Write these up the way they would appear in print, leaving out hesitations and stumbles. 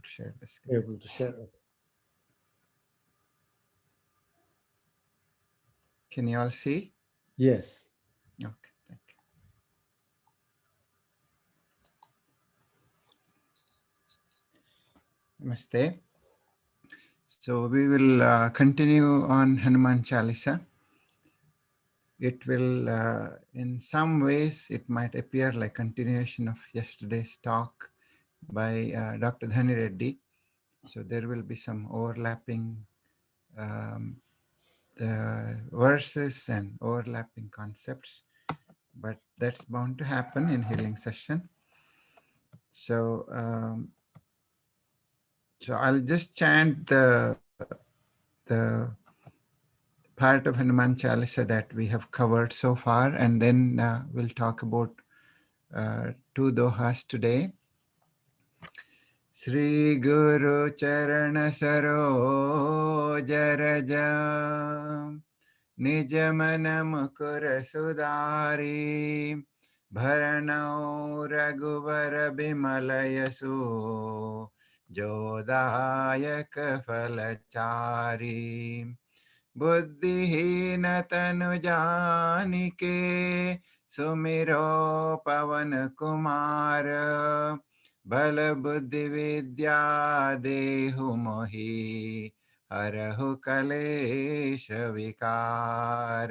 to share the screen. Able to share. Okay. Can you all see? Yes. Okay, thank you. Namaste. So we will continue on Hanuman Chalisa. It will, in some ways, it might appear like continuation of yesterday's talk by Dr. Dhani Reddy. So there will be some overlapping um, verses and overlapping concepts, but that's bound to happen in healing session. So, so I'll just chant the part of Hanuman Chalisa that we have covered so far, and then we'll talk about two dohas today. Sri Guru Charana Saroj Raja निज मन मुकुर सुधारी भरणौ रघुवर बिमल यशु जो दायक फलचारी बुद्धिहीन तनु जानिके सुमिरो पवन कुमार बल बुद्धि विद्या देहु मोहि हरहु कलेश विकार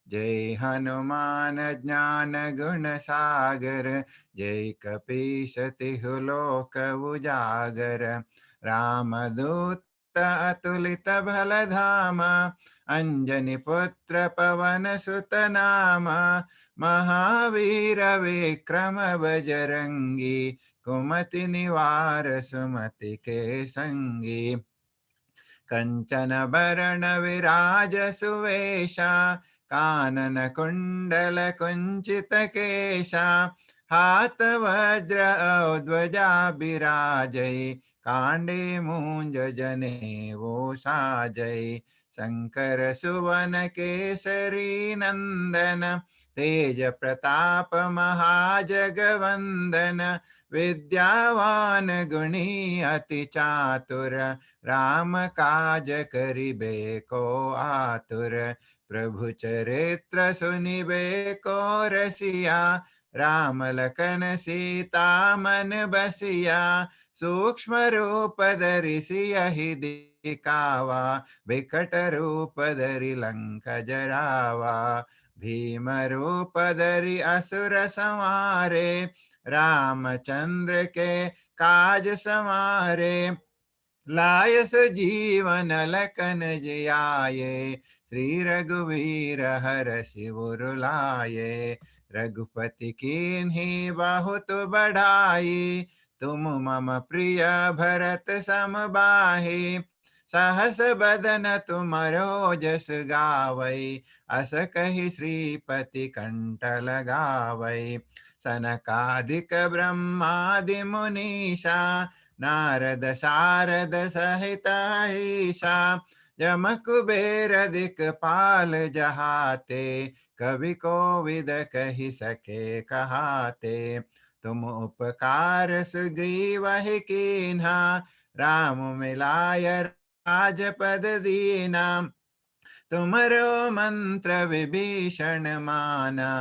जय हनुमान ज्ञान गुण सागर जय कपीश तिहु लोक उजागर रामदूत अतुलित बल धामा अंजनी पुत्र पवन सुत नामा महावीर विक्रम बजरंगी कुमति निवार सुमति के संगी कंचन बरण विराज सुवेशा कानन कुंडल कुंचित केशा हाथ वज्र और ध्वजा बिराजय कांडे मूंज जने वो साजय शंकर सुवन केसरी नंदन तेज प्रताप महाजगवंदन विद्यावान गुणी अति चातुर राम काज करिबे को आतुर प्रभु चरित्र सुनिबे को रसिया राम लखन सीता मन बसिया सूक्ष्म रूप धरि सियहि दिखावा विकट रूप धरि लंक जरावा भीम रूप धरि असुर संहारे रामचंद्र के काज संवारे लाय सजीवन लखन जियाये श्री रघुवीर हर शिवर लाये रघुपति कीन्ही बहुत बढ़ाई तुम मम प्रिय भरत सम बाहि सहस बदन तुमरो जस गावै अस कहि श्रीपति कंठ लगावै सनकादिक ब्रह्मादि मुनीषा नारद सारद सहित ईशा यम कुबेर दिक्पाल जहाते कवि कोविद कहि सके कहाते तुम उपकार सुग्रीवहि कीन्हा राम मिलाय राजपद दीना तुमरो मंत्र विभीषण माना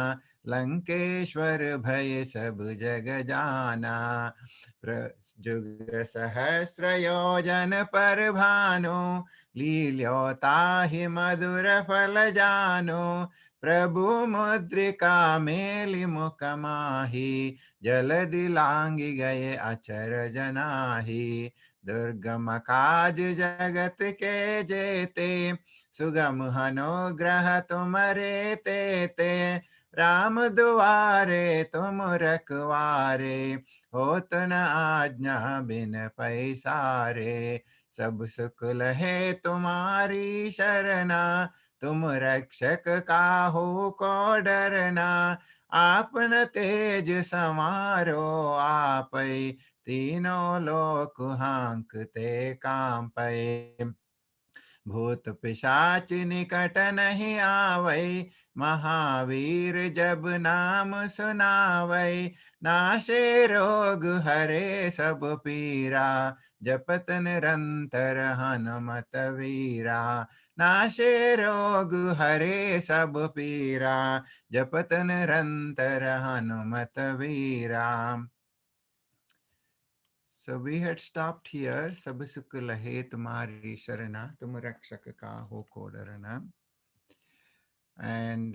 लंकेश्वर भय सब जग जाना जुग सहस्र योजन पर भानु लील्योताहि मधुर फल जानु प्रभु मुद्रिका मेलि मुख माहि जलदि लांघि गए अचर जनाहि दुर्गम काज जगत के जेते सुगम अनुग्रह तुमरे तेते राम दुआरे तुम रखवारे होत न आज्ञा बिन पैसारे सब सुख लहे तुम्हारी शरणा तुम रक्षक काहू को डरना आपन तेज समारो आपै तीनों लोक हांकते कांपै भूत पिशाच निकट नहीं आवै, महावीर जब नाम सुनावै। नाशे रोग हरे सब पीरा, जपत निरंतर हनुमत वीरा। नाशे रोग हरे सब पीरा, जपत निरंतर हनुमत वीरा. So we had stopped here. Sab sukh lahe tumhari sharana, tum rakshak kaho ko darana. And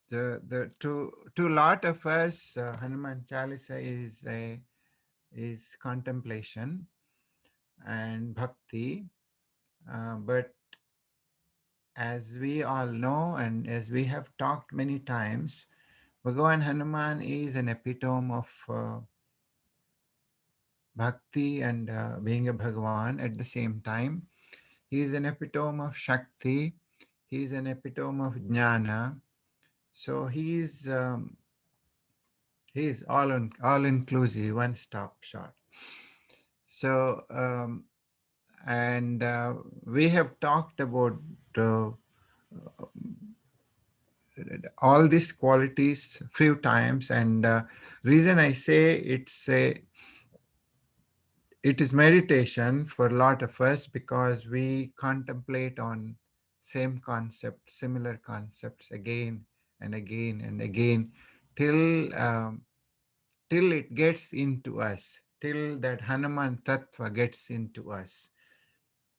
the to lot of us, Hanuman Chalisa is contemplation and bhakti. But as we all know, and as we have talked many times, Bhagavan Hanuman is an epitome of bhakti and being a Bhagavan at the same time. He is an epitome of Shakti. He is an epitome of Jnana. So he is all inclusive, one stop shop. So and we have talked about uh, all these qualities few times, and reason I say it is meditation for a lot of us because we contemplate on same concept, similar concepts again and again and again till it gets into us, till that Hanuman Tattva gets into us.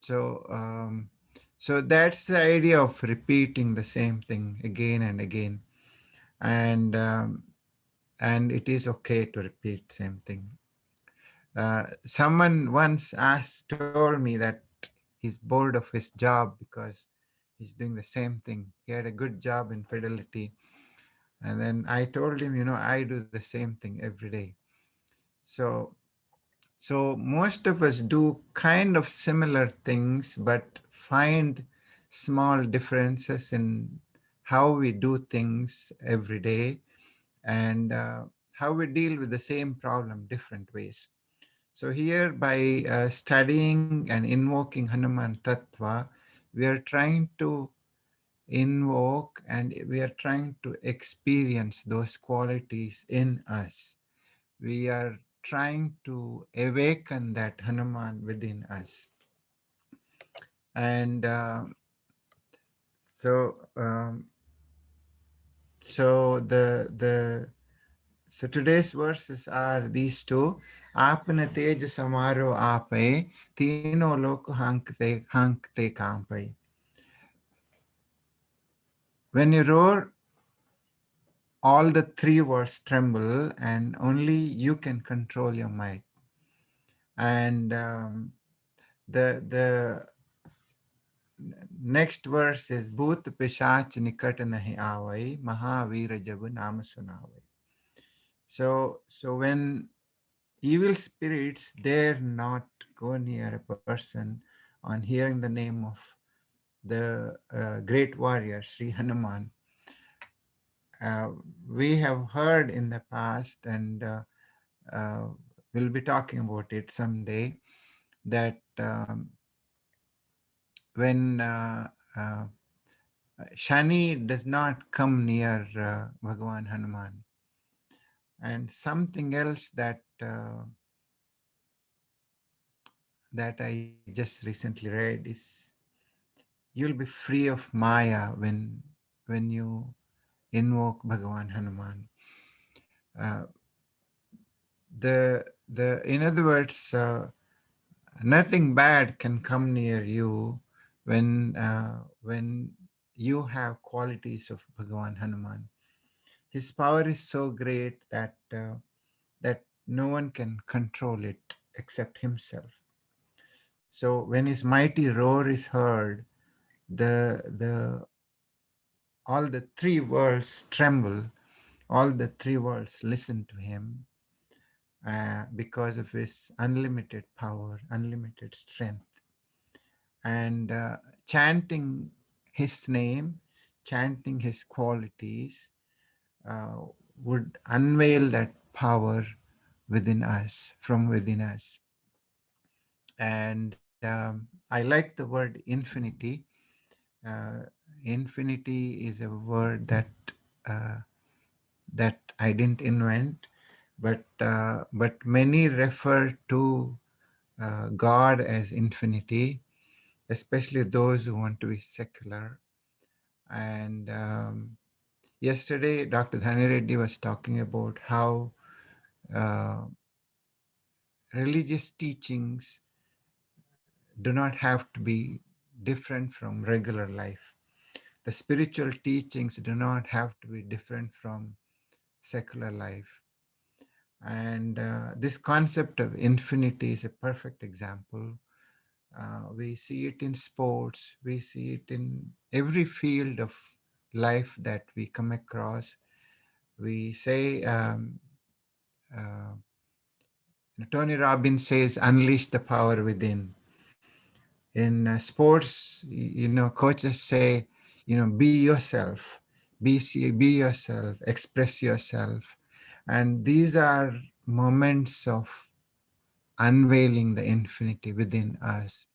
So so that's the idea of repeating the same thing again and again, and it is okay to repeat same thing. Someone once told me that he's bored of his job because he's doing the same thing. He had a good job in Fidelity. And then I told him, I do the same thing every day. So, so most of us do kind of similar things, but find small differences in how we do things every day, and how we deal with the same problem different ways. So here, by studying and invoking Hanuman Tattva, we are trying to invoke and we are trying to experience those qualities in us. We are trying to awaken that Hanuman within us. And so, so so today's verses are these two. आपने तेज समारो आपे, तीनों लोक हांकते कांपे. When you roar, all the three words tremble, and only you can control your might. And the next verse is Bhut Pishach Nikat Nahi Avai, Mahavira Jab Naam Sunavai. So when evil spirits dare not go near a person on hearing the name of the great warrior Sri Hanuman. We have heard in the past, and uh, we'll be talking about it someday, that when Shani does not come near Bhagavan Hanuman, and something else that I just recently read is you'll be free of Maya when you invoke Bhagavan Hanuman. Uh, the in other words, nothing bad can come near you when you have qualities of Bhagavan Hanuman. His power is so great that no one can control it except himself. So when his mighty roar is heard, the all the three worlds tremble, all the three worlds listen to him because of his unlimited power, unlimited strength. And chanting his name, chanting his qualities uh, would unveil that power within us, from within us. And I like the word infinity. Uh, Infinity is a word uh, that I didn't invent, but many refer to God as infinity, especially those who want to be secular. And yesterday, Dr. Dhani Reddy was talking about how uh, religious teachings do not have to be different from regular life. The spiritual teachings do not have to be different from secular life. And this concept of infinity is a perfect example. We see it in sports, we see it in every field of life that we come across. We say, uh, Tony Robbins says, unleash the power within. In sports, coaches say, be yourself, be yourself, express yourself. And these are moments of unveiling the infinity within us.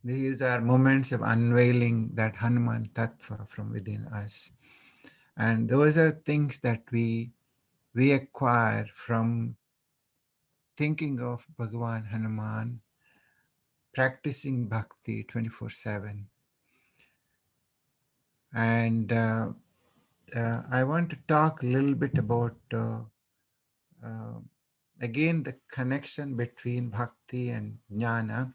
These are moments of unveiling that Hanuman Tattva from within us. And those are things that we acquire from thinking of Bhagavan Hanuman, practicing bhakti 24/7. And I want to talk a little bit about, uh, again, the connection between bhakti and jnana.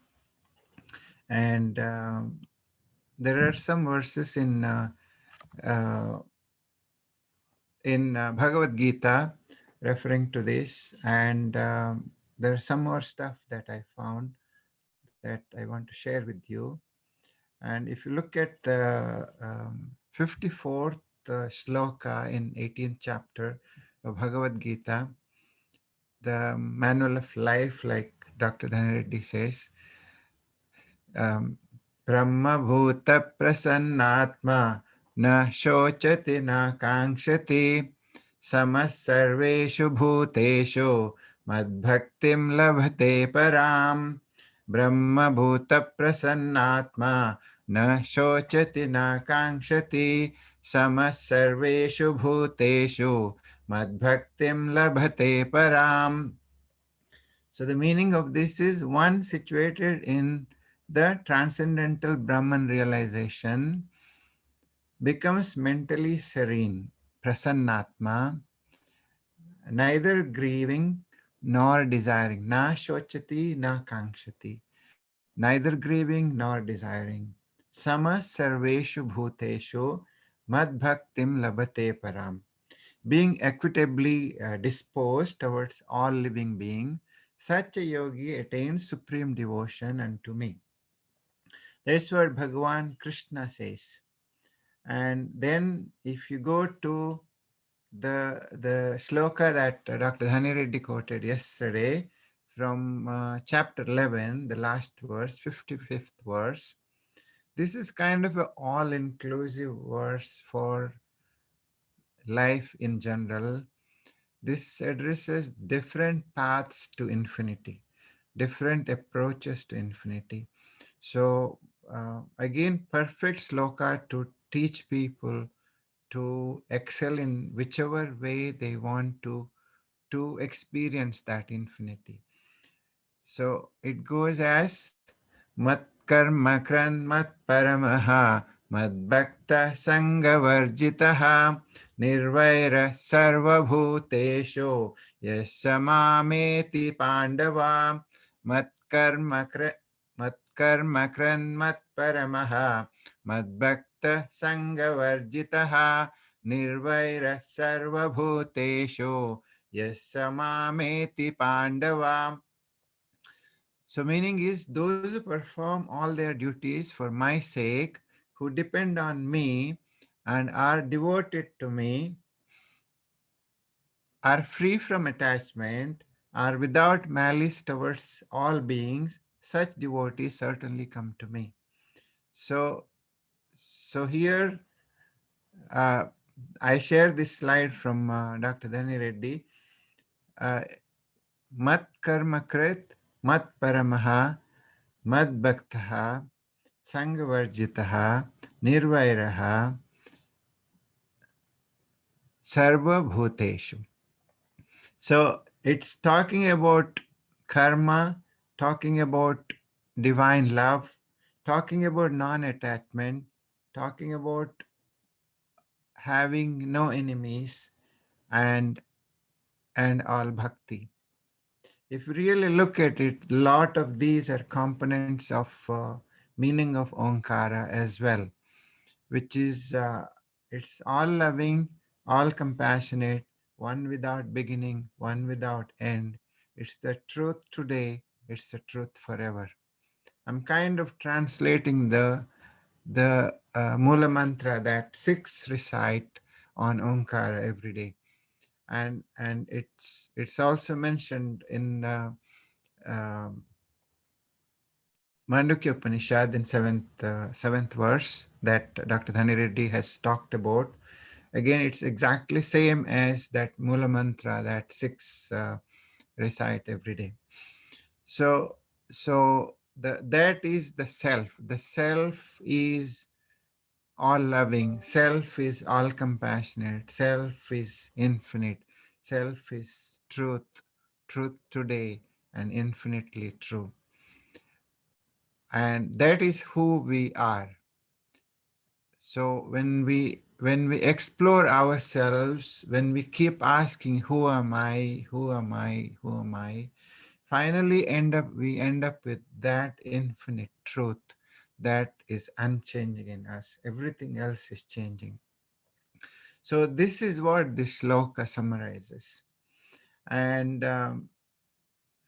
And there are some verses uh, in Bhagavad Gita referring to this, and there's some more stuff that I found that I want to share with you. And if you look at the 54th shloka in 18th chapter of Bhagavad Gita, the manual of life, like Dr. Dhanreddy says, um, Brahma Bhuta Prasannatma na shochati na kankshati samas sarveshu bhuteshu madbhaktim labhate param. Brahma Bhuta Prasannatma na shochati na kankshati samas sarveshu bhuteshu madbhaktim labhate param. So the meaning of this is one situated in the transcendental Brahman realization becomes mentally serene, prasannatma, neither grieving nor desiring, na shochati na kankshati, neither grieving nor desiring. Sama sarveshu bhuteshu mad bhaktim labate param. Being equitably disposed towards all living beings, such a yogi attains supreme devotion unto me. That's what Bhagavan Krishna says. And then if you go to the shloka that Dr. Dhani Reddy quoted yesterday from chapter 11, the last verse, 55th verse, this is kind of an all-inclusive verse for life in general. This addresses different paths to infinity, different approaches to infinity. So, again, perfect sloka to teach people to excel in whichever way they want to experience that infinity. So it goes as mat karma kran mat paramaha mad bhakta sangavarjitaha nirvaira sarva bhutesho yasamameti pandava mat karma kran mat paramaha mad bhakta sangavarjitaha nirvaira sarva bhutesho yasamameti pandava. So, meaning is those who perform all their duties for my sake, who depend on me and are devoted to me, are free from attachment, are without malice towards all beings, such devotees certainly come to me. So, so here uh, I share this slide from Dr. Dhani Reddy. Uh, mat karma krit, mat paramaha. Madbhaktaha, Sangvarjitaha, Nirvairaha, Sarva Bhuteshu. So it's talking about karma, talking about divine love, talking about non attachment, talking about having no enemies, and all bhakti. If you really look at it, a lot of these are components of meaning of Omkara as well, which is it's all loving, all compassionate, one without beginning, one without end. It's the truth today, it's the truth forever. I'm kind of translating the Mula mantra that Sikhs recite on Omkara every day, and it's also mentioned in Mandukya Upanishad in seventh verse that Dr. Dhani Reddy has talked about. Again, it's exactly same as that Mula mantra that Sikhs recite every day. So, that is the self. The self is all loving. Self is all compassionate. Self is infinite. Self is truth. Truth today and infinitely true. And that is who we are. So when we explore ourselves, when we keep asking who am I, who am I, who am I, finally we end up with that infinite truth that is unchanging in us. Everything else is changing. So this is what this sloka summarizes. And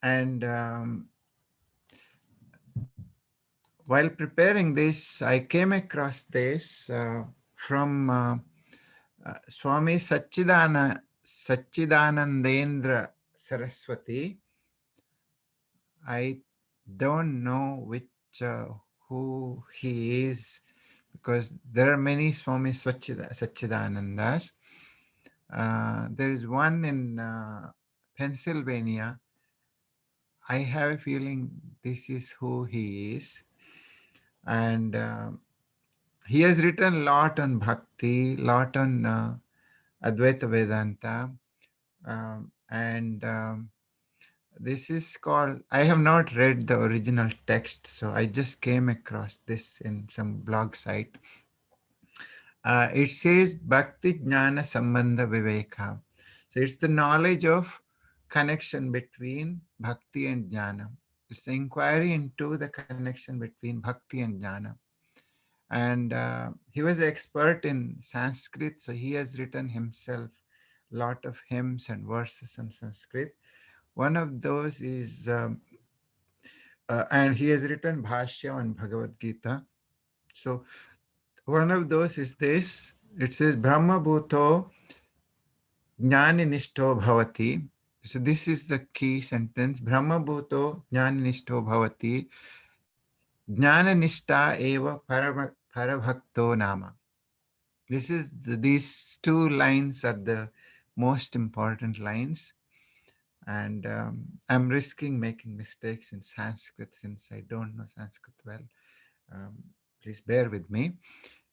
and while preparing this, I came across this from Swami Satchidanandendra Saraswati. I don't know uh, who he is, because there are many Swami Satchidanandas. There is one in Pennsylvania. I have a feeling this is who he is. And he has written a lot on bhakti, lot on Advaita Vedanta. And this is called, I have not read the original text, so I just came across this in some blog site. It says Bhakti Jnana Sambandha Viveka. So it's the knowledge of connection between bhakti and jnana. It's the inquiry into the connection between bhakti and jnana. And he was an expert in Sanskrit, so he has written himself a lot of hymns and verses in Sanskrit. One of those is, and he has written Bhashya on Bhagavad Gita. So one of those is this. It says Brahma Bhuto Jnani Nishto Bhavati. So this is the key sentence. Brahma Bhuto Jnani Nishto Bhavati. Jnana Nishta Eva Parabhakto Nama. These two lines are the most important lines. And I'm risking making mistakes in Sanskrit since I don't know Sanskrit well. Please bear with me.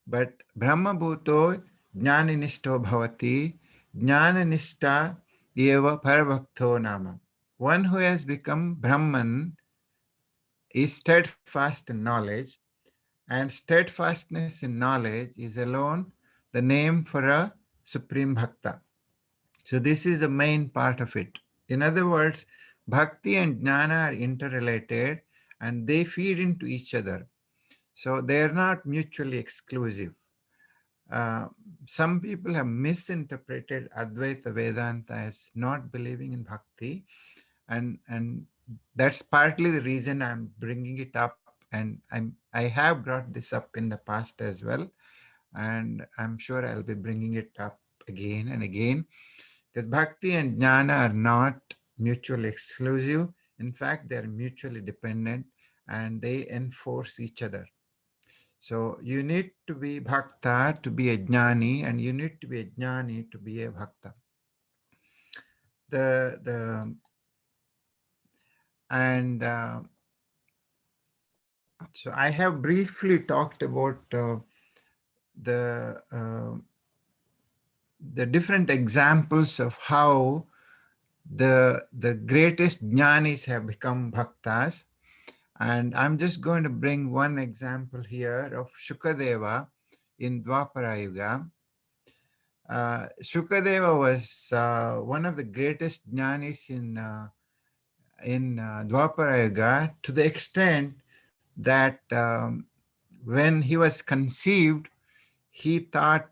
But Brahma Bhuto Jnaninisto Bhavati, Jnananista Eva Parabhakto Nama. One who has become Brahman is steadfast in knowledge, and steadfastness in knowledge is alone the name for a supreme bhakta. So this is the main part of it. In other words, bhakti and jnana are interrelated and they feed into each other. So they are not mutually exclusive. Uh, some people have misinterpreted Advaita Vedanta as not believing in bhakti, and that's partly the reason I'm bringing it up. And I have brought this up in the past as well, and I'm sure I'll be bringing it up again and again, because bhakti and jnana are not mutually exclusive. In fact, they're mutually dependent and they enforce each other. So you need to be bhakta to be a jnani, and you need to be a jnani to be a bhakta. The and So I have briefly talked about the the different examples of how the greatest jnanis have become bhaktas. And I'm just going to bring one example here of Shukadeva in Dwapara Yuga. Shukadeva was one of the greatest jnanis in Dwapara Yuga, to the extent that when he was conceived, he thought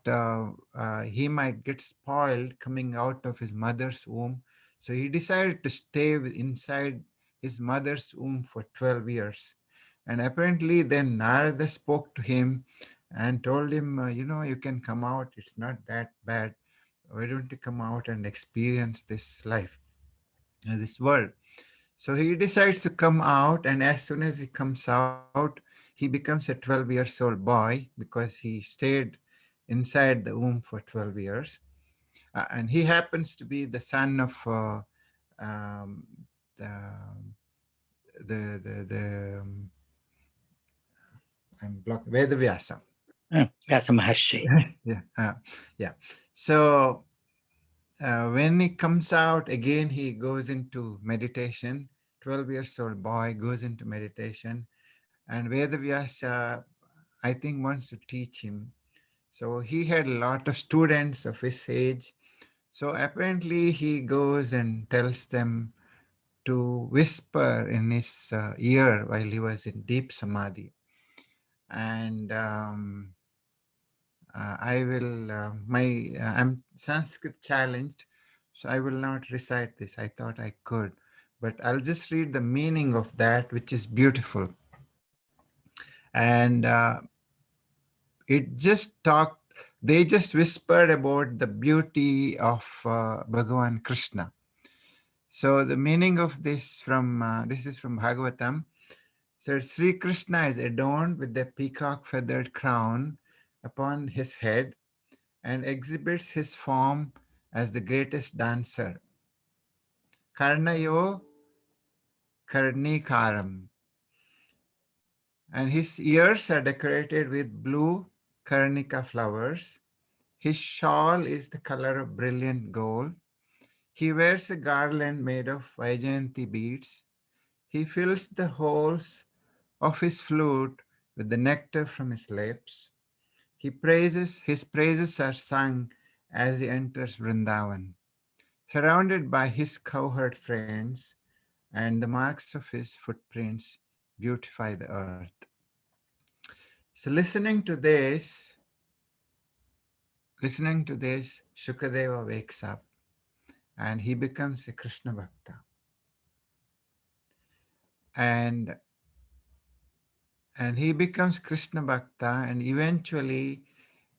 he might get spoiled coming out of his mother's womb. So he decided to stay inside his mother's womb for 12 years. And apparently, then Narada spoke to him and told him, you can come out. It's not that bad. Why don't you come out and experience this life, this world? So he decides to come out, and as soon as he comes out, he becomes a 12 years old boy because he stayed inside the womb for 12 years. And he happens to be the son of um, the, the I'm blocked, Vedavyasa. Vyasa Maharshi. Yeah, yeah. So when he comes out again, he goes into meditation. 12 years old boy goes into meditation, and Vedavyasa, I think, wants to teach him. So he had a lot of students of his age. So apparently he goes and tells them to whisper in his ear while he was in deep samadhi. And I will, I'm Sanskrit challenged, so I will not recite this. I thought I could, but I'll just read the meaning of that, which is beautiful. And it just talked, they just whispered about the beauty of Bhagavan Krishna. So the meaning of this this is from Bhagavatam. So Sri Krishna is adorned with the peacock feathered crown upon his head and exhibits his form as the greatest dancer. Karnayo Karnikaram. And his ears are decorated with blue Karnika flowers. His shawl is the color of brilliant gold. He wears a garland made of Vaijayanti beads. He fills the holes of his flute with the nectar from his lips. His praises are sung as he enters Vrindavan, surrounded by his cowherd friends, and the marks of his footprints beautify the earth. So listening to this, Shukadeva wakes up and he becomes a Krishna Bhakta. And he becomes Krishna Bhakta and eventually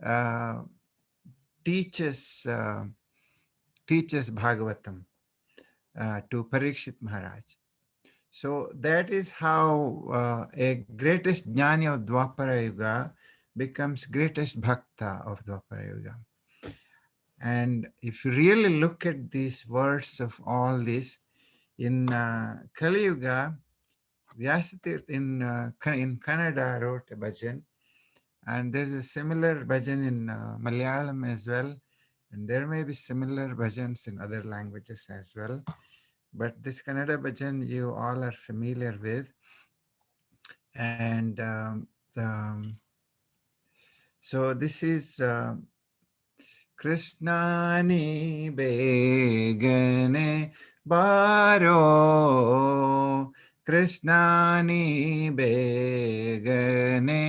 uh, teaches teaches Bhagavatam to Parikshit Maharaj. So that is how a greatest jnani of Dwapara Yuga becomes greatest bhakta of Dwapara Yuga. And if you really look at these words of all this, in Kali Yuga, Vyasatirtha in Kannada wrote a bhajan, and there's a similar bhajan in Malayalam as well, and there may be similar bhajans in other languages as well. But this Kannada bhajan you all are familiar with, and so this is Krishnani begane baro, Krishnani begane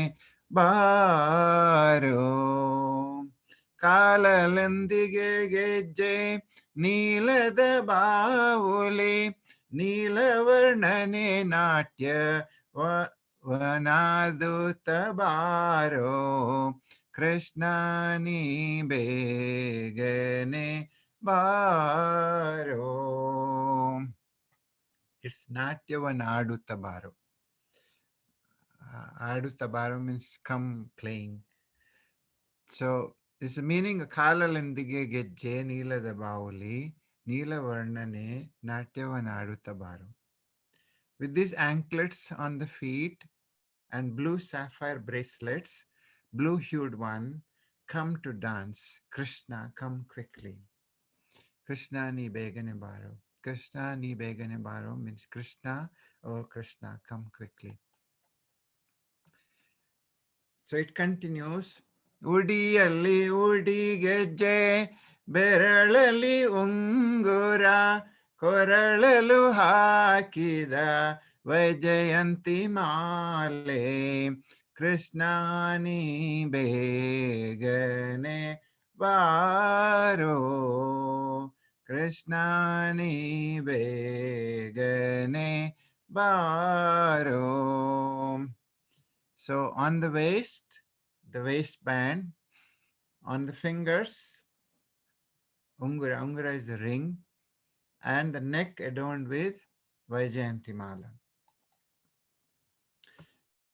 baro, ಕಾಲಲಂದಿಗೆ ಗೆಜ್ಜೆ ನೀಲದ ಬಾವುಲಿ ನೀಲವರ್ಣನೆ ನಾಟ್ಯ ವನಾದುತ ಬಾರೋ ಕೃಷ್ಣನಿ ಬೇಗನೆ ಬಾರೋ. It's ನಾಟ್ಯವನ್ನಾಡುತ್ತ ಬಾರೋ. ಆಡುತ್ತ ಬಾರೋ means come playing. So this is meaning ಕಾಲಲೊಂದಿಗೆ ಗೆಜ್ಜೆ ನೀಲದ ಬಾವುಲಿ ನೀಲವರ್ಣನೆ ನಾಟ್ಯವನ್ನಾಡುತ್ತ ಬಾರೋ. With these anklets on the feet and blue sapphire bracelets, blue hued one, come to dance. Krishna, come quickly. Krishna ni begane baro. Krishna ni begane baro means Krishna, or Krishna, come quickly. So it continues. Udiyalli udigeje beralali ungura koralalu hakida Vajayanti male Krishnani begane baro Krishnani begane baro. So on the waistband, on the fingers, ungura, ungura is the ring, and the neck adorned with Vaijayantimala.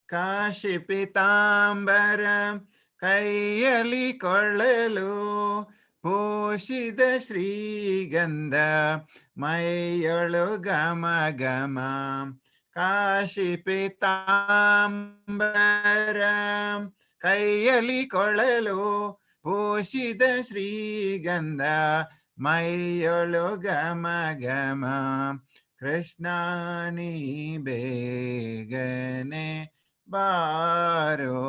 Kashi pitambara kaiyali ಕೊಳ್ಳಲು ಪೋಷಿದ ಶ್ರೀಗಂಧ ಮೈಯೊಳು ಘಮ ಘಮ ಕಾಶಿ ಪೀತಾಂಬರ ಕೈಯಲ್ಲಿ ಕೊಳ್ಳಲು ಪೋಷಿದ ಶ್ರೀಗಂಧ ಮೈಯೊಳು ಘಮ ಘಮ ಕೃಷ್ಣಾನಿ ಬೇಗನೆ ಬಾರೋ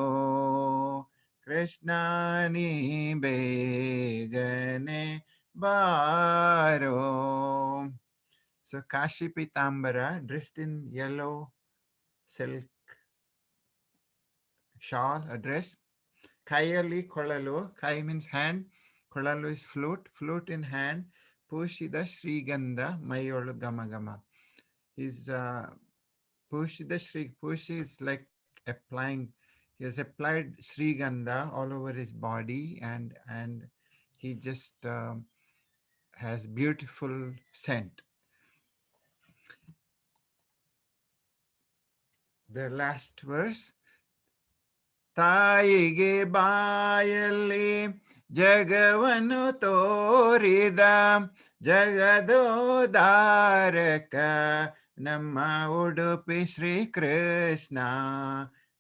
ಕೃಷ್ಣಾನಿ ಬೇಗನೆ ಬಾರೋ. So Kashi Pitambara, dressed in yellow silk shawl, a dress. Kayali Kolalu, Kai means hand, Kolalu is flute, flute in hand. Pushida Srigandha, Mayolu Gama Gama. His Pushida Sri, Push is like applying, he has applied Srigandha all over his body, and he just has beautiful scent. The last verse. ತಾಯಿಗೆ ಬಾಯಲ್ಲಿ ಜಗವನ್ನು ತೋರಿದ ಜಗದೋದಾರಕ ನಮ್ಮ ಉಡುಪಿ ಶ್ರೀಕೃಷ್ಣ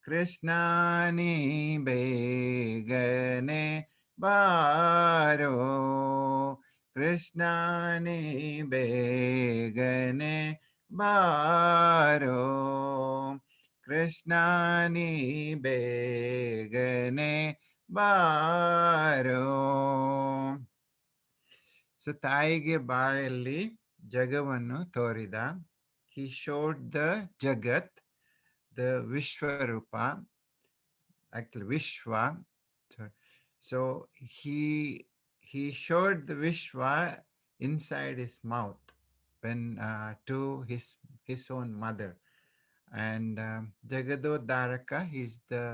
ಕೃಷ್ಣ ನೀ ಬೇಗನೆ ಬಾರೋ ಕೃಷ್ಣ ನೀ ಬೇಗನೆ ಬಾರೋ ಕೃಷ್ಣನಿ ಬೇಗನೆ ಬಾರೋ. ಸೊ ತಾಯಿಗೆ ಬಾಯಲ್ಲಿ ಜಗವನ್ನು ತೋರಿದ. He showed the Jagat, the Vishwarupa, actually Vishwa. So he showed the Vishwa inside his mouth when to his own mother. And Jagadodharaka is the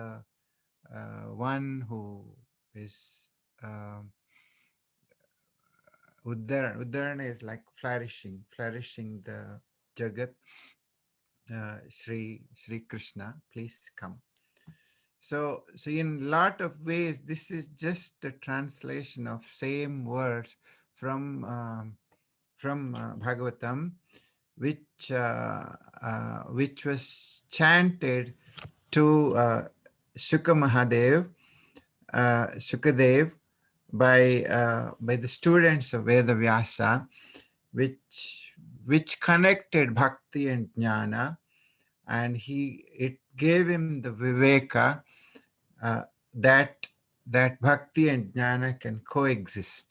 one who is Uddharana is like flourishing the Jagat. Sri Krishna, please come. So in lot of ways, this is just a translation of same words from Bhagavatam, which was chanted to Sukadev by the students of Vedavyasa, which connected bhakti and jnana, and it gave him the viveka that bhakti and jnana can coexist,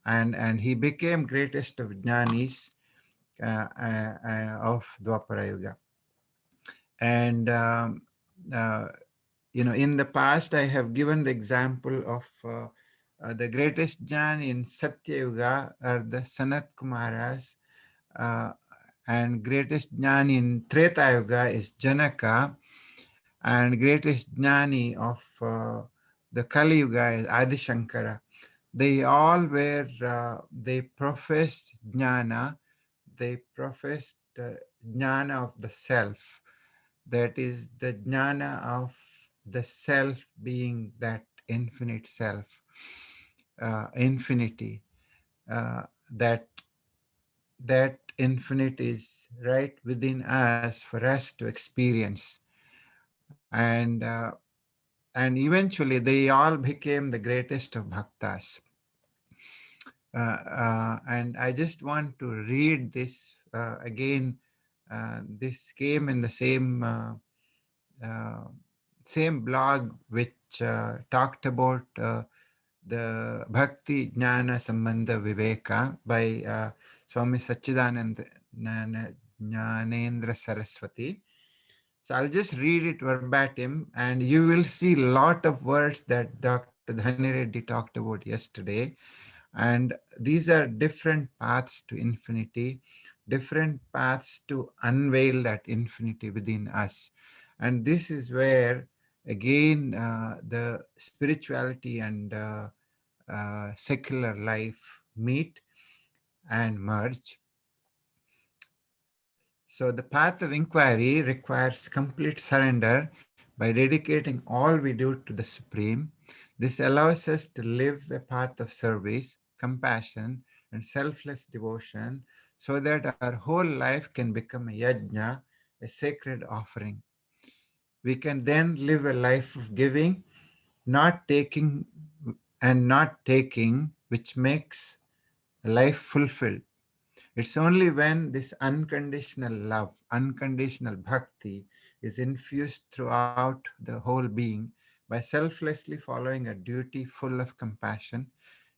and he became greatest of jnanis of Dwapara Yuga. And in the past I have given the example of the greatest jnan in Satya Yuga are the Sanat Kumaras, and greatest jnan in Treta Yuga is Janaka, and greatest jnani of the Kali Yuga is Adi Shankara. They all were they professed jnana. They professed jnana of the self, that is the jnana of the self being that infinite self, infinity, that infinite is right within us for us to experience. and eventually they all became the greatest of bhaktas. And I just want to read this again. This came in the uh, same blog which talked about the Bhakti Jnana Sambandha Viveka by Swami Sachidanand Jnanendra Saraswati. So I'll just read it verbatim, and you will see a lot of words that Dr. Dhani Reddy talked about yesterday. And these are different paths to infinity, different paths to unveil that infinity within us. And this is where, again, the spirituality and secular life meet and merge. So the path of inquiry requires complete surrender by dedicating all we do to the Supreme. This allows us to live a path of service, compassion, and selfless devotion so that our whole life can become a yajna, a sacred offering. We can then live a life of giving, not taking, which makes life fulfilled. It's only when this unconditional love, unconditional bhakti is infused throughout the whole being by selflessly following a duty full of compassion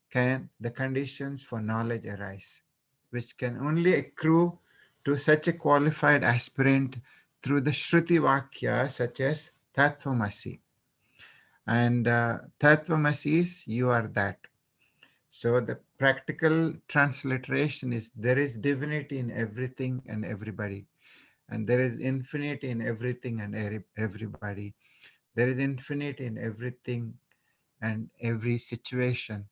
can the conditions for knowledge arise, which can only accrue to such a qualified aspirant through the Shruti Vakya such as Tattvamasi. And Tattvamasi is you are that. So the practical transliteration is there is divinity in everything and everybody, and there is infinity in everything and everybody. There is infinity in everything and every situation.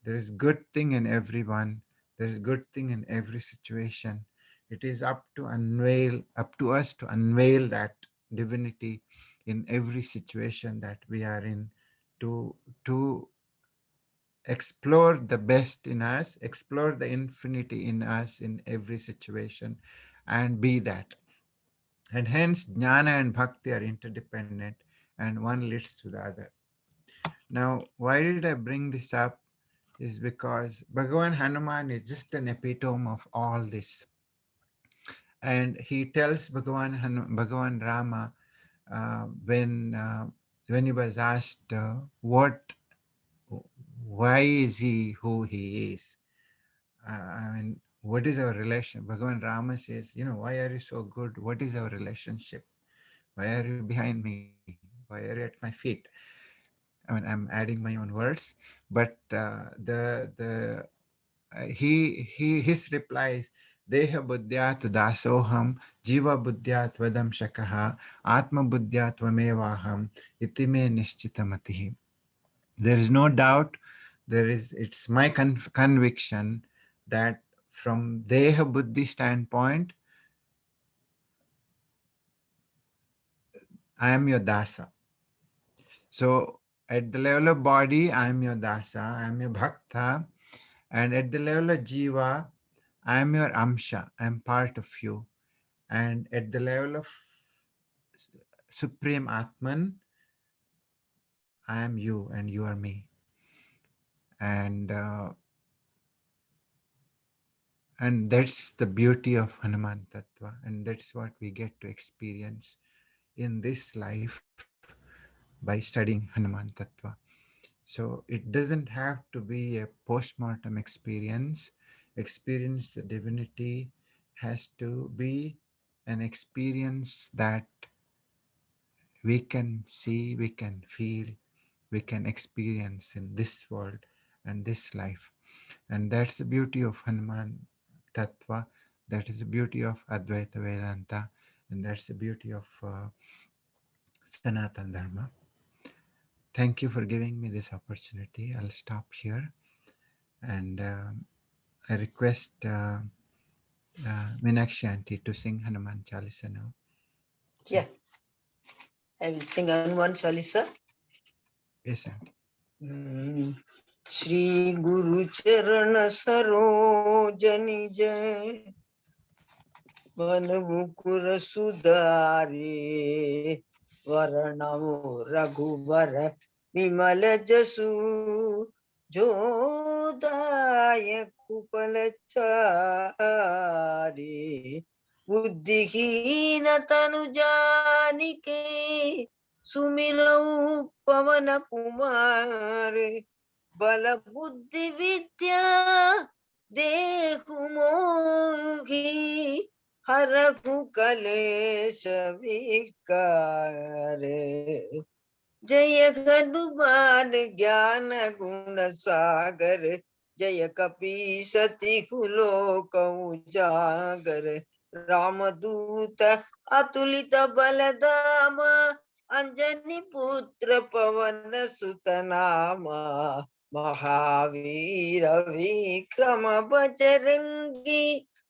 There is good thing in everyone. There is good thing in every situation. It is up to us to unveil that divinity in every situation that we are in, to to explore the best in us, explore the infinity in us in every situation, and be that. And hence, jnana and bhakti are interdependent, and one leads to the other. Now, why did I bring this up? Is because Bhagavan Hanuman is just an epitome of all this. And he tells Bhagavan Rama when he was asked, why is he who he is? I mean, what is our relation? Bhagavan Rama says, why are you so good? What is our relationship? Why are you behind me? Why are you at my feet? I mean, I'm adding my own words, but his replies, Deha buddhyat dasoham, jiva buddhyat vadam shakaha, atma buddhyat vamevaham, itime nishchitamatihi. There is no doubt. It's my conviction that from Deha Buddhi standpoint, I am your dasa. So at the level of body, I am your dasa, I am your bhakta. And at the level of jiva, I am your amsha, I am part of you. And at the level of Supreme Atman, I am you and you are me. And and that's the beauty of Hanuman Tattva. And that's what we get to experience in this life by studying Hanuman Tattva. So it doesn't have to be a post-mortem experience. Experience the divinity has to be an experience that we can see, we can feel, we can experience in this world and this life. And that's the beauty of Hanuman Tattva. That is the beauty of Advaita Vedanta. And that's the beauty of Sanatana Dharma. Thank you for giving me this opportunity. I'll stop here. And I request Meenakshi Auntie to sing Hanuman Chalisa now. Yeah, I will sing Hanuman Chalisa. Yes, Auntie. Shri Guru Charan Saroja Nij मन मुकुर सुधारे वरणौ रघुवर विमल जसु जो दायक कुपल चारी बुद्धिहीन तनु जानिके सुमिरौ पवन कुमार बल बुद्धि विद्या देहु मोहि हरहु कलेश विकार जय हनुमान ज्ञान गुण सागर जय कपीसति लोक उजागर रामदूत अतुलित बलधाम अंजनी पुत्र पवन सुत नामा महावीर विक्रम बजरंगी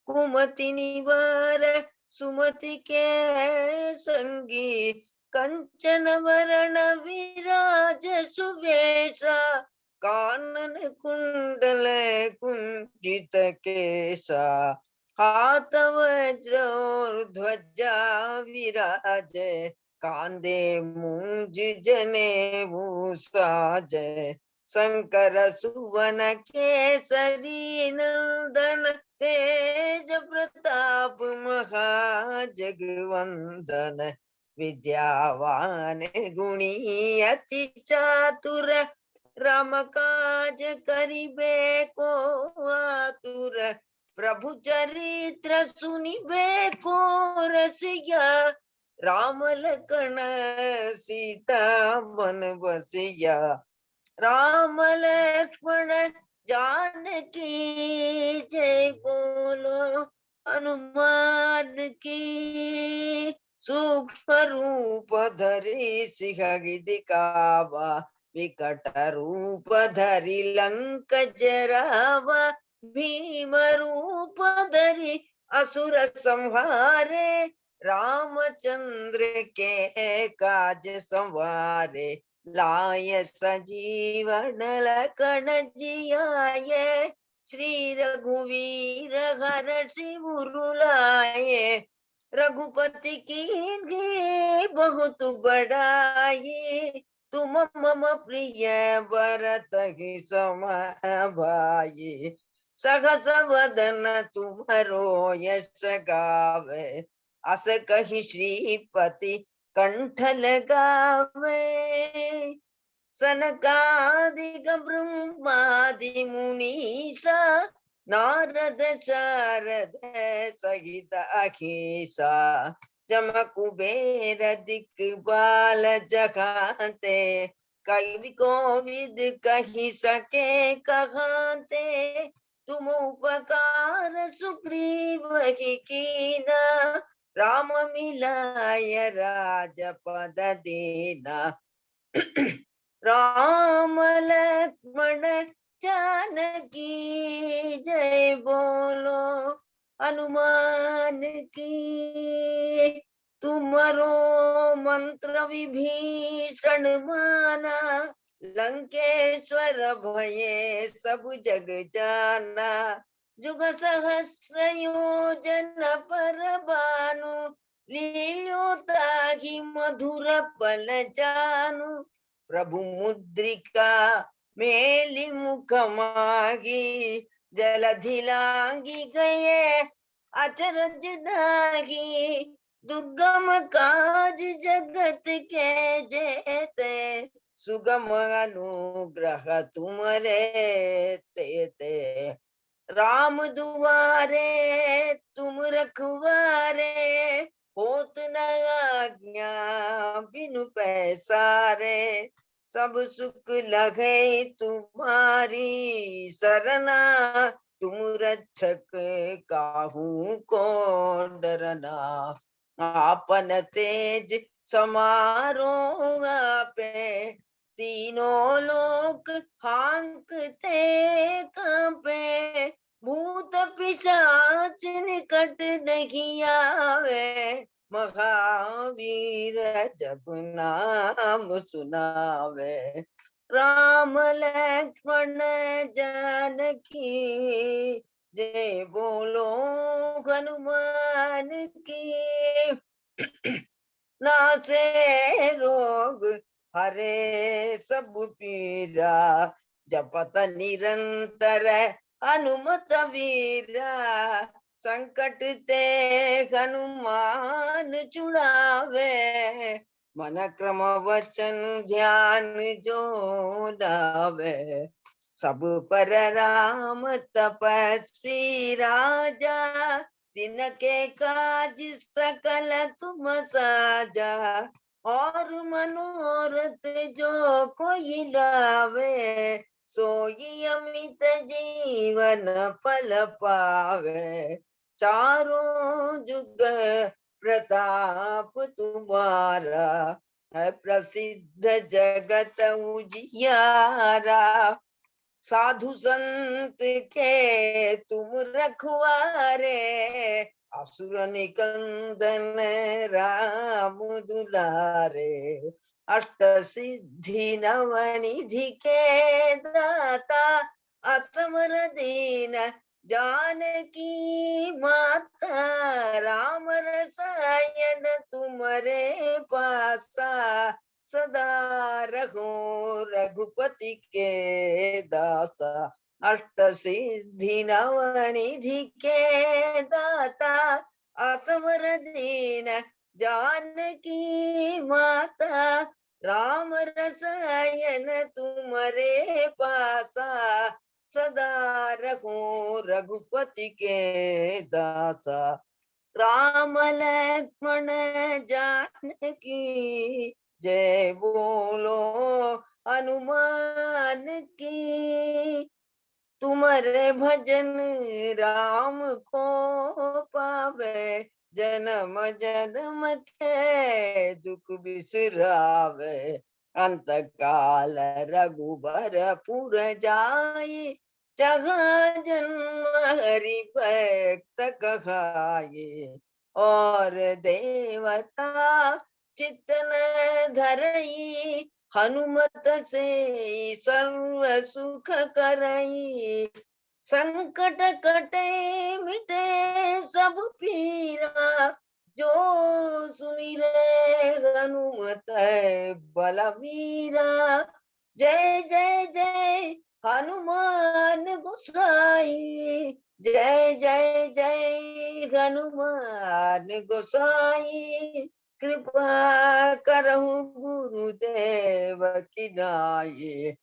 कुमति निवार सुमति के संगी कंचन वरण विराज सुवेशा कानन कुंडल कुंजित केसा हाथ वज्र और ध्वजा विराजे कांधे मूंज जनेऊ साजे शंकर सुवन केसरी नंदन तेज प्रताप महाजगवंदन विद्यावान गुणी अति चातुर राम काज करिबे को आतुर प्रभु चरित्र सुनिबे को रसिया राम लखन सीता बन बसिया राम लक्ष्मण जानकी जय बोलो हनुमान की सूक्ष्म रूप धरि सिंह दिखावा विकट रूप धरि लंक जरावा भीम रूप धरि असुर संहारे रामचंद्र के काज संवारे लाय सजीवन लखन जियाये श्री रघुवीर हर सिमुलाये रघुपति कीन्ही बहुत बड़ाई तुम मम प्रिय भरत सम भाई सहस वदन तुम्हरो यश गावे अस कहि श्रीपति कंठ लगावे सनकादिक ब्रह्मादि मुनीसा नारद शारद सहित अखीसा जम कुबेर दिक्पाल जगाते कवि कोविद कहि सके कहाते तुम उपकार सुग्रीव की कीना राम मिलाय राजपद दीना राम लक्ष्मण जानकी जय बोलो हनुमान की तुम्हारो मंत्र विभीषण माना लंकेश्वर भये सब जग जाना जुग सहस्र योजन पर भानु लील्योताहि मधुर पल जानु प्रभु मुद्रिका मेलि मुख मागी जलधि लांगी गए अचरज दागी दुर्गम काज जगत के जेते सुगम अनुग्रह तुमरे तेते राम दुआरे तुम रखवारे होत न आज्ञा बिनु पैसारे सब सुख लगे तुम्हारी सरना तुम रक्षक काहू को डरना आपन तेज समारो आपे तीनों लोक हांकते कांपे भूत पिशाच निकट नहीं आवे महावीर जब नाम सुनावे राम लक्ष्मण जानकी जय बोलो हनुमान की से रोग हरे सब पीरा, जपत निरंतर हनुमत वीरा, संकट ते हनुमान छुड़ावे, मन क्रम वचन ध्यान जो लावे, सब पर राम तपस्वी राजा, तिनके काज सकल तुम साजा, और मनोरथ जो कोई लावे, सोई अमित जीवन फल पावे, चारों जुग प्रताप तुम्हारा, है प्रसिद्ध जगत उजियारा, साधु संत के तुम रखवारे, असुर निकंदन राम दुलारे, अष्ट सिद्धि नवनिधि के दाता, असमर दीन जानकी माता, राम रसायन तुम्हारे पासा, सदा रहो रघुपति के दासा, अष्ट सिद्धि नवनिधि के दाता, असवर दीन जानकी माता, राम रसायन तुम्हारे पासा, सदा रहो रघुपति के दासा, राम लक्ष्मण जानकी जय बोलो हनुमान की, तुम्हारे भजन राम को पावे, जन्म जन्म के दुख बिसरावे, अंत काल रघुबर पुर जाई, जहाँ जन्म हरि भक्त कहाए, और देवता चित्तन धरई, हनुमत से सर्व सुख करई, संकट कटे मिटे सब पीरा, जो सुमिरे हनुमत बलवीरा, जय जय जय हनुमान गोसाई, जय जय जय हनुमान गोसाई, कृपा करहु गुरुदेव की नाई,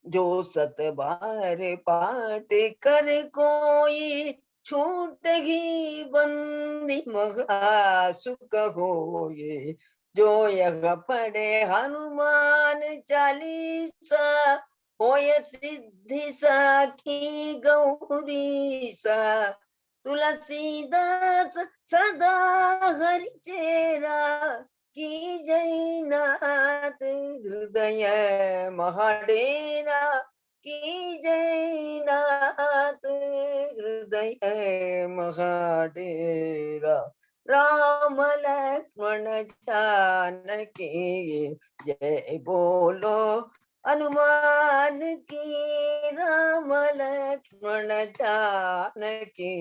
जो सत बार पाठ कर कोई, छूट ही बंदी महा सुख होए, जो यह पढ़े हनुमान चालीसा, होय सिद्धि साखी गौरी सा, तुलसीदास सदा हरि चेरा, की जय नाथ हृदय महाडेरा, की जय नाथ हृदय महाडेरा, राम लक्ष्मण जानकी जय बोलो हनुमान की, राम लक्ष्मण जानकी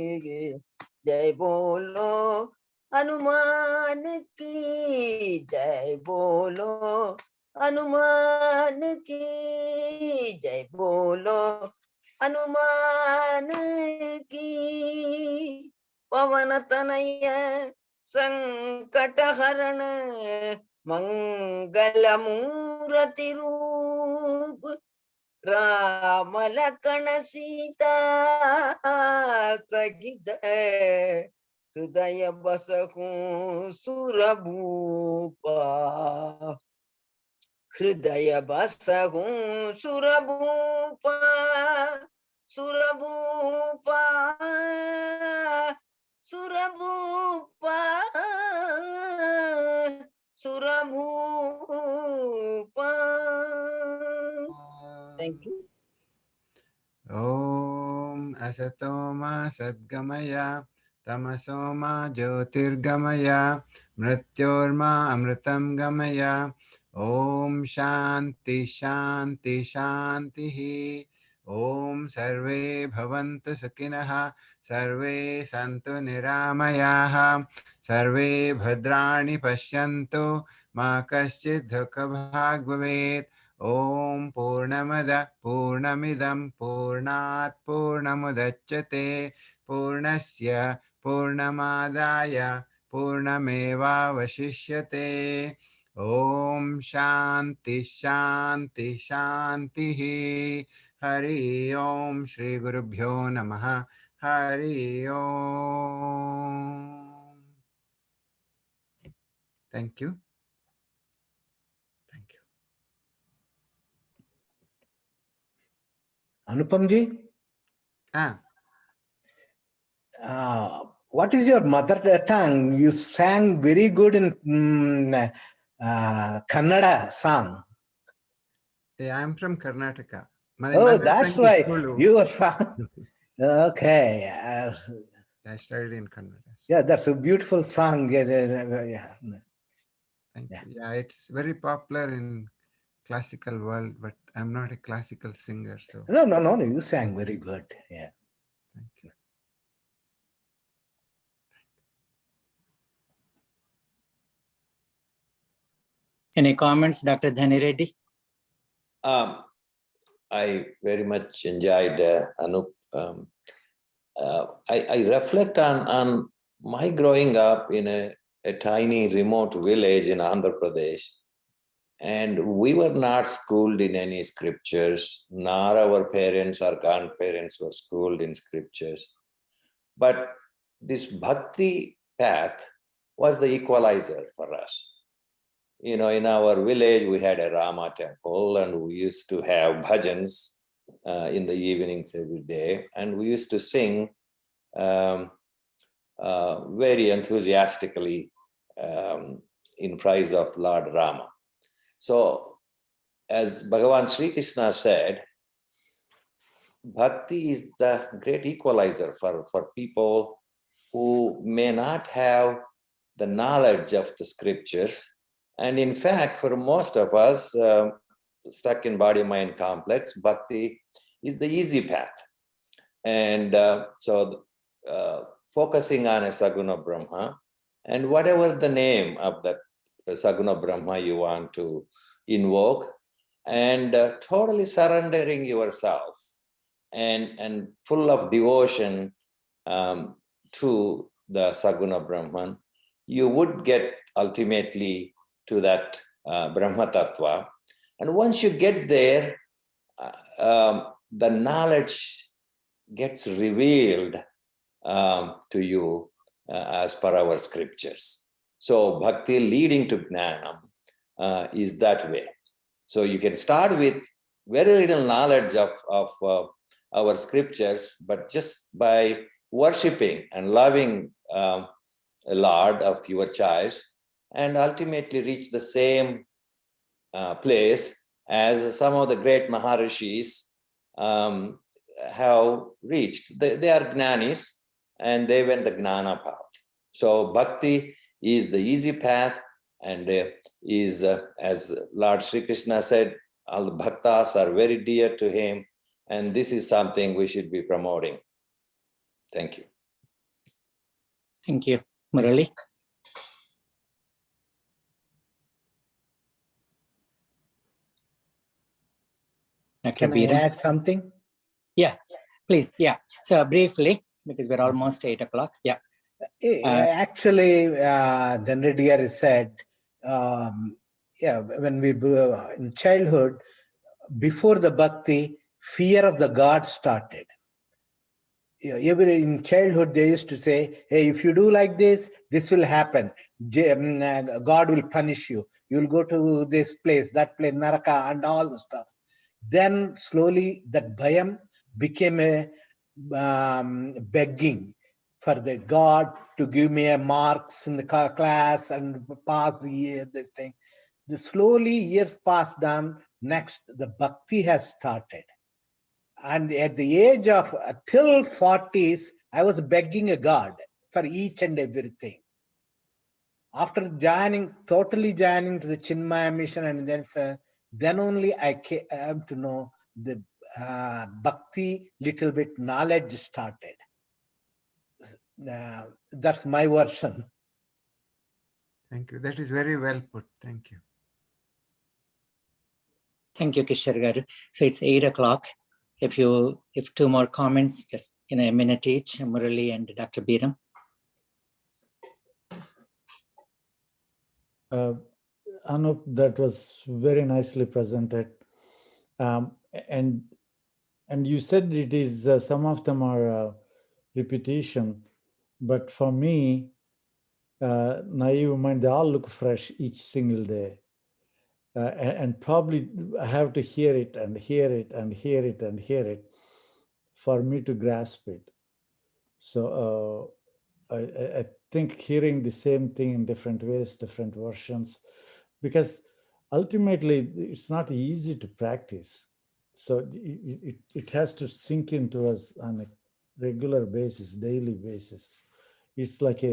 जय बोलो हनुमान की, जय बोलो हनुमान की, जय बोलो हनुमान की, पवन तनय संकट हरण, मंगल मूर्ति रूप, राम लखन सीता सहित हृदय बसहु सुरभूपा, हृदय बसहु सुरभूपा, सुरभूपा सुरभूपा सुरभूपा। Thank you. ॐ असतो मा सद्गमय तमसो मा ज्योतिर्गमय मृत्योर्मा अमृतं गमय। ॐ शान्ति शान्ति शान्तिः। ॐ सर्वे भवन्तु सुखिनः सर्वे सन्तु निरामयाः सर्वे भद्राणि पश्यन्तु मा कश्चित् दुःखभाग् भवेत् ॐ पूर्णमदः पूर्णमिदं पूर्णात् पूर्णमुदच्यते पूर्णस्य पूर्णमादाय पूर्णमेवावशिष्यते ॐ शान्ति शान्ति शान्तिः हरि ओम श्री गुरुभ्यो नमः Hari Om thank you Anupamji, ah what is your mother tongue? You sang very good in Kannada song. yeah, I'm from Karnataka. My Oh, mother that's tongue is why Tulu. you are okay. I studied in Kannada. Yeah, that's a beautiful song. Yeah. Thank you. Yeah, it's very popular in classical world, but I'm not a classical singer, so No, you sang very good. Yeah. thank you. Any comments, Dr. Dhani Reddy? I very much enjoyed Anup. I reflect on my growing up in a tiny remote village in Andhra Pradesh, and we were not schooled in any scriptures, nor our parents or grandparents were schooled in scriptures. But this bhakti path was the equalizer for us. You know, in our village, we had a Rama temple, and we used to have bhajans in the evenings every day. And we used to sing very enthusiastically in praise of Lord Rama. So, as Bhagavan Sri Krishna said, bhakti is the great equalizer for people who may not have the knowledge of the scriptures. And in fact, for most of us stuck in body-mind complex, bhakti is the easy path. And focusing on a Saguna Brahma, and whatever the name of that Saguna Brahma you want to invoke, and totally surrendering yourself and full of devotion to the Saguna Brahman, you would get ultimately to that Brahma Tattva. And once you get there, the knowledge gets revealed to you as per our scriptures. So bhakti leading to jnanam is that way. So you can start with very little knowledge of our scriptures, but just by worshipping and loving a Lord of your choice, and ultimately reach the same place as some of the great Maharishis have reached. They are Jnanis, and they went the Gnana path. So bhakti is the easy path, and is, as Lord Sri Krishna said, all the bhaktas are very dear to him, and this is something we should be promoting. Thank you. Thank you. Murali? Dr. Can I Biren? add something? Yeah, please. Yeah. So briefly, because we're almost 8 o'clock. Yeah. Actually, Dhanra dear said, when we in childhood, before the bhakti, fear of the God started. In childhood, they used to say, hey, if you do like this will happen. God will punish you. You will go to this place, that place, Naraka, and all the stuff. Then slowly that bhayam became a begging for the God to give me a marks in the class and pass the year, this thing. The slowly years passed on. Next, the bhakti has started. And at the age of till 40s, I was begging a God for each and everything. After totally joining to the Chinmaya mission, and then only I came to know the bhakti, little bit knowledge started. That's my version. Thank you. That is very well put. Thank you. Thank you, Kishore Garu. So it's 8 o'clock. If two more comments, just in a minute each, Murali and Dr. Biram. Anup, that was very nicely presented. And you said it is, some of them are repetition, but for me, naive mind, they all look fresh each single day. And probably I have to hear it and hear it and hear it and hear it for me to grasp it. So I think hearing the same thing in different ways, different versions, because ultimately it's not easy to practice. So it has to sink into us on a regular basis, daily basis. It's like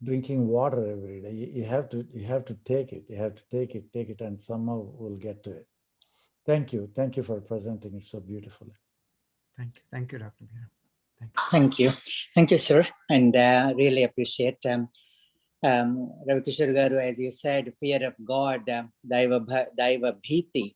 drinking water every day. You have to take it. You have to take it, and somehow we'll get to it. Thank you for presenting it so beautifully. Thank you, Dr. Biram. Thank you, sir, and really appreciate. Ravi Kishore Garu, as you said, fear of God, Daiva Bhiti,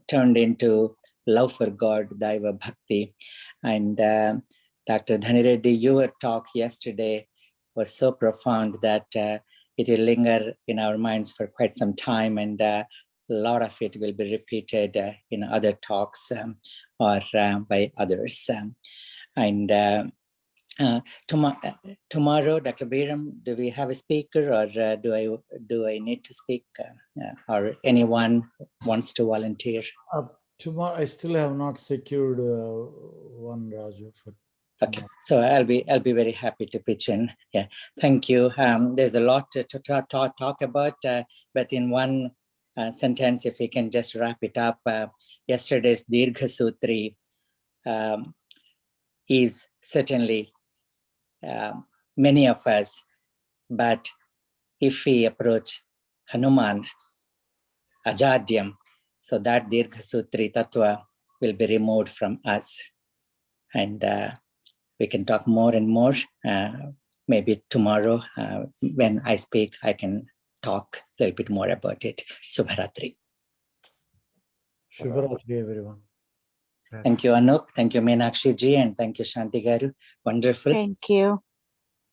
turned into love for God, Daiva Bhakti. And Dr. Dhanireddy, your talk yesterday was so profound that it will linger in our minds for quite some time, and a lot of it will be repeated in other talks or by others. And tomorrow, Dr. Biram, do we have a speaker, or do I need to speak, or anyone wants to volunteer? Tomorrow, I still have not secured one, Raju. For okay, so I'll be very happy to pitch in. Yeah, thank you. There's a lot to talk about, but in one sentence, if we can just wrap it up. Yesterday's Dirgha Sutri is certainly many of us, but if we approach Hanuman, Ajadyam, so that Dirgha Sutri Tattva will be removed from us. And we can talk more and more. Maybe tomorrow, when I speak, I can talk a little bit more about it. Subharatri. Shubharatri, everyone. Thank you, Anup. Thank you, Meenakshi ji, and thank you, Shanti Garu. Wonderful. Thank you.